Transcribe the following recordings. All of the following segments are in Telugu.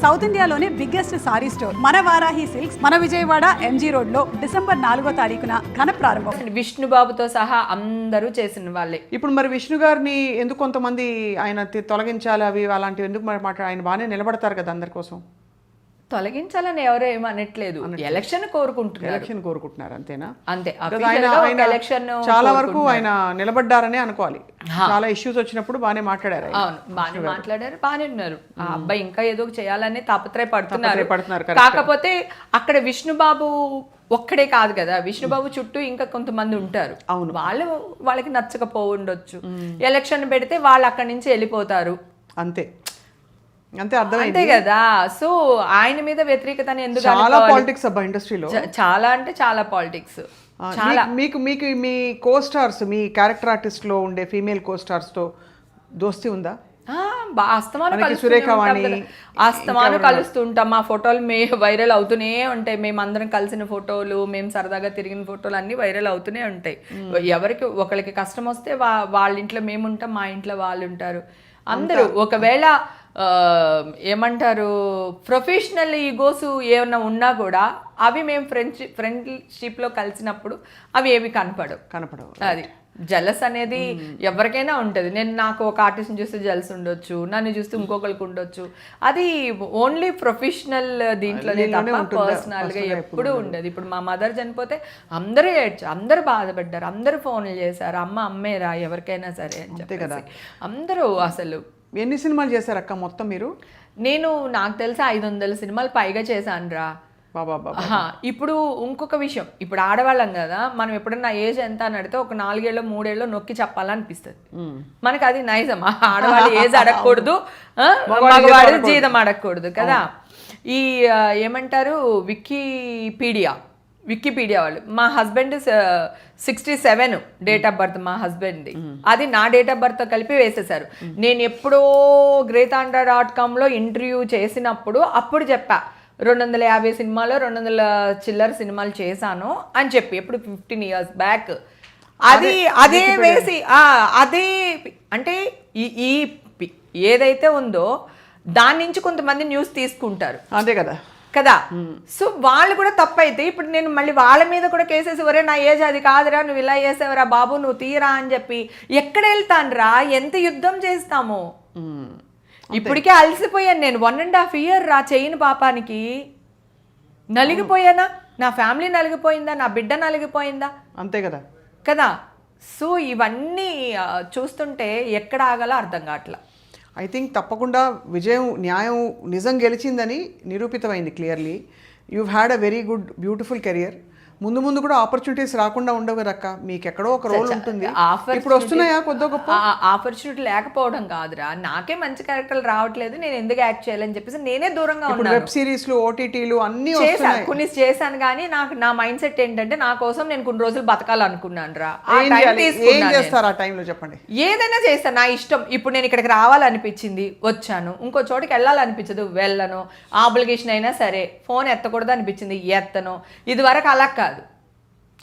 సౌత్ ఇండియాలోనే బిగ్గెస్ట్ సారీ స్టోర్ మన వారాహి సిల్క్స్ మన విజయవాడ ఎంజీ రోడ్ లో డిసెంబర్ 4వ తారీఖున ఘన ప్రారంభం. విష్ణుబాబుతో సహా అందరూ చేసిన వాళ్ళే. ఇప్పుడు మరి విష్ణు గారిని ఎందుకు కొంతమంది ఆయన తొలగించాలి అవి అలాంటివి ఎందుకు మరి ఆయన బాగానే నిలబడతారు కదా అందరి కోసం. తొలగించాలని ఎవరో ఏమనట్లేదు, ఎలక్షన్ కోరుకుంటున్నారు అంతేనా? అంతే. చాలా వరకు ఆయన నిలబడ్డారనే అనుకోవాలి. చాలా ఇష్యూస్ వచ్చినప్పుడు బాగానే మాట్లాడారు. అవును, బాగానే మాట్లాడారు, బాగానే ఉన్నారు. ఆ అబ్బాయి ఇంకా ఏదో చేయాలని తాపత్రయపడుతున్నారు. కాకపోతే అక్కడ విష్ణుబాబు ఒక్కడే కాదు కదా, విష్ణుబాబు చుట్టూ ఇంకా కొంతమంది ఉంటారు. అవును, వాళ్ళకి నచ్చకపోవచ్చు. ఎలక్షన్ పెడితే వాళ్ళు అక్కడి నుంచి వెళ్ళిపోతారు. అంతే అంతే కదా. సో ఆయన మీద వ్యతిరేకత ఎందుకు? చాలా పాలిటిక్స్ అబ్బా ఇండస్ట్రీలో, చాలా అంటే చాలా పాలిటిక్స్. చాలా మీకు మీ కోస్టార్స్, మీ క్యారెక్టర్ ఆర్టిస్ట్ లో ఉండే ఫీమేల్ కోస్టార్స్ తో దోస్తి ఉందా? అస్తమాను కలుస్తుంటాం. మా ఫోటోలు వైరల్ అవుతూనే ఉంటాయి. మేమందరం కలిసిన ఫోటోలు, మేము సరదాగా తిరిగిన ఫోటోలు అన్ని వైరల్ అవుతూనే ఉంటాయి. ఎవరికి ఒకరికి కష్టం వస్తే వాళ్ళ ఇంట్లో మేము ఉంటాం, మా ఇంట్లో వాళ్ళు ఉంటారు. అందరూ ఒకవేళ ఏమంటారు ప్రొఫెషనల్ ఈగోస్ ఏమన్నా ఉన్నా కూడా అవి మేము ఫ్రెండ్షిప్లో కలిసినప్పుడు అవి ఏవి కనపడవు. అది జలస్ అనేది ఎవరికైనా ఉంటుంది. నాకు ఒక ఆర్టిస్ట్ని చూస్తే జలస్ ఉండొచ్చు, నన్ను చూస్తే ఇంకొకరికి ఉండొచ్చు. అది ఓన్లీ ప్రొఫెషనల్ దీంట్లోనే తప్ప పర్సనల్గా ఎప్పుడూ ఉండదు. ఇప్పుడు మా మదర్ చనిపోతే అందరూ బాధపడ్డారు, అందరూ ఫోన్లు చేశారు, అమ్మేరా ఎవరికైనా సరే అని చెప్పి అందరూ. అసలు ఎన్ని సినిమాలు చేశారు అక్క మొత్తం మీరు? నాకు తెలిసి 500 సినిమాలు పైగా చేశాను రా. ఇప్పుడు ఇంకొక విషయం, ఇప్పుడు ఆడవాళ్ళం కదా, మనం ఎప్పుడన్నా ఏజ్ ఎంత అని అడిగితే ఒక 4 ఏళ్ళు 3 ఏళ్ళు నొక్కి చెప్పాలనిపిస్తుంది మనకి. అది నైజం. ఆడవాళ్ళు ఏజ్ అడగకూడదు, మగవాడు జీతం అడగకూడదు కదా. ఈ ఏమంటారు వికీపీడియా వాళ్ళు, మా హస్బెండ్ 67 డేట్ ఆఫ్ బర్త్ మా హస్బెండ్ది. అది నా డేట్ ఆఫ్ బర్త్ కలిపి వేసేసారు. నేను ఎప్పుడో greathanda.comలో ఇంటర్వ్యూ చేసినప్పుడు అప్పుడు చెప్పా 250 సినిమాలు 200 చిల్లర సినిమాలు చేశాను అని చెప్పి, ఎప్పుడు 15 years బ్యాక్. అదే వేసి అదే అంటే ఈ ఏదైతే ఉందో దాని నుంచి కొంతమంది న్యూస్ తీసుకుంటారు. అంతే కదా. సో వాళ్ళు కూడా తప్పైతే ఇప్పుడు నేను మళ్ళీ వాళ్ళ మీద కూడా కేసేసి, ఒరే నా ఏజ్ అది కాదురా, నువ్వు ఇలా చేసావురా బాబు, నువ్వు తీరా అని చెప్పి ఎక్కడ వెళ్తానురా? ఎంత యుద్ధం చేస్తాము? ఇప్పటికే అలసిపోయాను నేను. 1.5 year రా చేయని పాపానికి నలిగిపోయానా? నా ఫ్యామిలీ నలిగిపోయిందా? నా బిడ్డ నలిగిపోయిందా? అంతే కదా. సో ఇవన్నీ చూస్తుంటే ఎక్కడ ఆగాలో అర్థం కావట్లా. ఐ థింక్ తప్పకుండా విజయం, న్యాయం, నిజం గెలిచిందని నిరూపితమైంది clearly. You had a very good beautiful career. ముందు కూడా ఆపర్చునిటీస్ రాకుండా ఉండవు కదా అక్క, మీకు ఎక్కడో ఒక రోల్ ఉంటుంది. ఇప్పుడు వస్తున్నాయా కొద్ది గొప్ప? ఆపర్చునిటీ లేకపోవడం కాదురా, నాకే మంచి క్యారెక్టర్లు రావట్లేదు, నేను ఎందుకు యాక్ట్ చేయాలని చెప్పేసి నేనే దూరంగా ఉన్నాను. వెబ్ సిరీస్లు, ఓటీటీలు అన్ని కొన్ని చేశాను, కానీ నా మైండ్ సెట్ ఏంటంటే నా కోసం నేను కొన్ని రోజులు బతకాలనుకున్నాను రా. ఏం చేస్తారు ఆ టైంలో చెప్పండి? ఏదైనా చేస్తాను, నా ఇష్టం. ఇప్పుడు నేను ఇక్కడికి రావాలనిపించింది వచ్చాను, ఇంకో చోటికి వెళ్ళాలనిపించదు వెళ్ళను, ఆబ్లిగేషన్ అయినా సరే ఫోన్ ఎత్తకూడదు అనిపించింది ఎత్తను. ఇది వరకు అలా కాదు,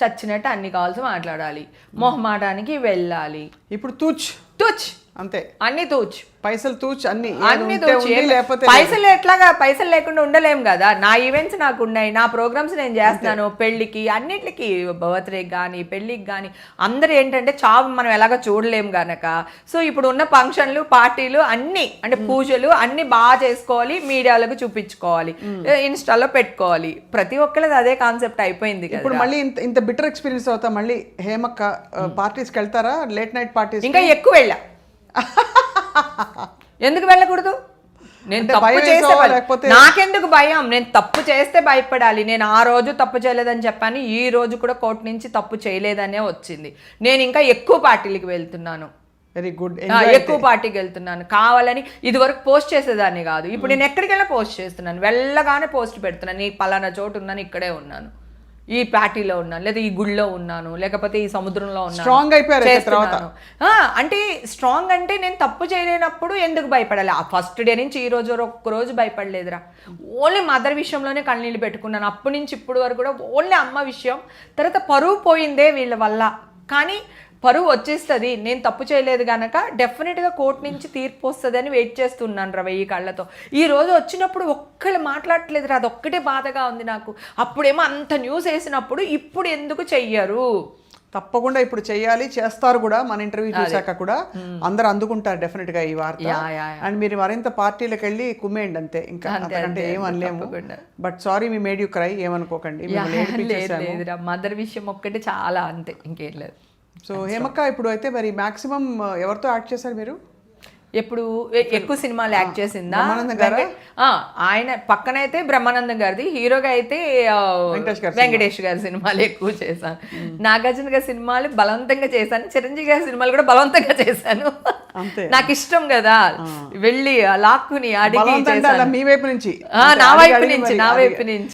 చచ్చినట్టు అన్ని కాల్స్ మాట్లాడాలి, మొహమాటానికి వెళ్ళాలి. ఇప్పుడు తూచ్ అంతే, అన్ని తూచ్, పైసలు తూచ్, అన్ని పైసలు లేకుండా ఉండలేం కదా. నా ఈవెంట్స్ నాకు ఉన్నాయి, నా ప్రోగ్రామ్స్ నేను చేస్తున్నాను, పెళ్లికి అన్నిటికి, బర్త్డేకి కానీ పెళ్లికి కానీ. అందరు ఏంటంటే చావు మనం ఎలాగో చూడలేం గనక, సో ఇప్పుడు ఉన్న ఫంక్షన్లు, పార్టీలు అన్ని అంటే పూజలు అన్ని బాగా చేసుకోవాలి, మీడియాలకు చూపించుకోవాలి, ఇన్స్టాలో పెట్టుకోవాలి. ప్రతి ఒక్కరిది అదే కాన్సెప్ట్ అయిపోయింది కదా. ఇప్పుడు మళ్ళీ ఇంత బిటర్ ఎక్స్పీరియన్స్ అవుతా మళ్ళీ హేమక్క పార్టీస్కి వెళ్తారా? లేట్ నైట్ పార్టీస్ ఇంకా ఎక్కువ వెళ్ళా. ఎందుకు వెళ్ళకూడదు? నేను తప్పు చేస్తే నాకెందుకు భయం? నేను తప్పు చేస్తే భయపడాలి. నేను ఆ రోజు తప్పు చేయలేదని చెప్పాను, ఈ రోజు కూడా కోర్టు నుంచి తప్పు చేయలేదనే వచ్చింది. నేను ఇంకా ఎక్కువ పార్టీలకు వెళ్తున్నాను, వెరీ గుడ్, ఎక్కువ పార్టీకి వెళ్తున్నాను. కావాలని ఇది వరకు పోస్ట్ చేసేదాన్ని కాదు, ఇప్పుడు నేను ఎక్కడికెళ్ళా పోస్ట్ చేస్తున్నాను, వెళ్ళగానే పోస్ట్ పెడుతున్నాను. నీ పలానా చోటు ఉన్నాను, ఇక్కడే ఉన్నాను, ఈ పార్టీలో ఉన్నాను, లేదా ఈ గుడిలో ఉన్నాను, లేకపోతే ఈ సముద్రంలో ఉన్నాను. స్ట్రాంగ్ అయిపోయారు. అంటే స్ట్రాంగ్ అంటే నేను తప్పు చేయలేనప్పుడు ఎందుకు భయపడాలి? ఆ ఫస్ట్ డే నుంచి ఈ రోజు ఒక్క రోజు భయపడలేదురా. ఓన్లీ మదర్ విషయంలోనే కన్నీళ్ళు పెట్టుకున్నాను. అప్పటి నుంచి ఇప్పుడు వరకు కూడా ఓన్లీ అమ్మ విషయం. తర్వాత పరువు పోయిందే వీళ్ళ వల్ల, కానీ పరువు వచ్చేస్తుంది, నేను తప్పు చేయలేదు గనక డెఫినెట్గా కోర్టు నుంచి తీర్పు వస్తుంది అని వెయిట్ చేస్తున్నాను రా 1000 కళ్ళతో. ఈ రోజు వచ్చినప్పుడు ఒక్కళ్ళు మాట్లాడట్లేదు రా, అదొక్కటే బాధగా ఉంది నాకు. అప్పుడేమో అంత న్యూస్ వేసినప్పుడు ఇప్పుడు ఎందుకు చెయ్యరు? తప్పకుండా ఇప్పుడు చేయాలి, చేస్తారు కూడా. మన ఇంటర్వ్యూ చూశాక కూడా అందరూ అందుకుంటారు డెఫినెట్ గా ఈ వార్త. అండ్ మీరు మరింత పార్టీలకు వెళ్ళి కుమ్మేయండి అంతే, ఇంకా అంతకంటే ఏం అనలేము. But sorry me made you cry, ఏమనుకోకండి. లేదురా, మదర్ విషయం ఒక్కటే చాలా, అంతే, ఇంకేం లేదు. సో హేమక్క, ఇప్పుడు అయితే మరి మాక్సిమం ఎవరితో యాక్ట్ చేశారు మీరు? ఎప్పుడు ఎక్కువ సినిమాలు యాక్ట్ చేసిందా? ఆయన పక్కనైతే బ్రహ్మానందం గారిది, హీరోగా అయితే వెంకటేష్ గారి సినిమాలు ఎక్కువ చేశాను. నాగార్జున గారి సినిమాలు బలవంతంగా చేశాను, చిరంజీవి గారి సినిమాలు కూడా బలవంతంగా చేశాను. నాకు ఇష్టం కదా, వెళ్ళి లాక్కుని అడిగి మీ వైపు నుంచి, నా వైపు నుంచి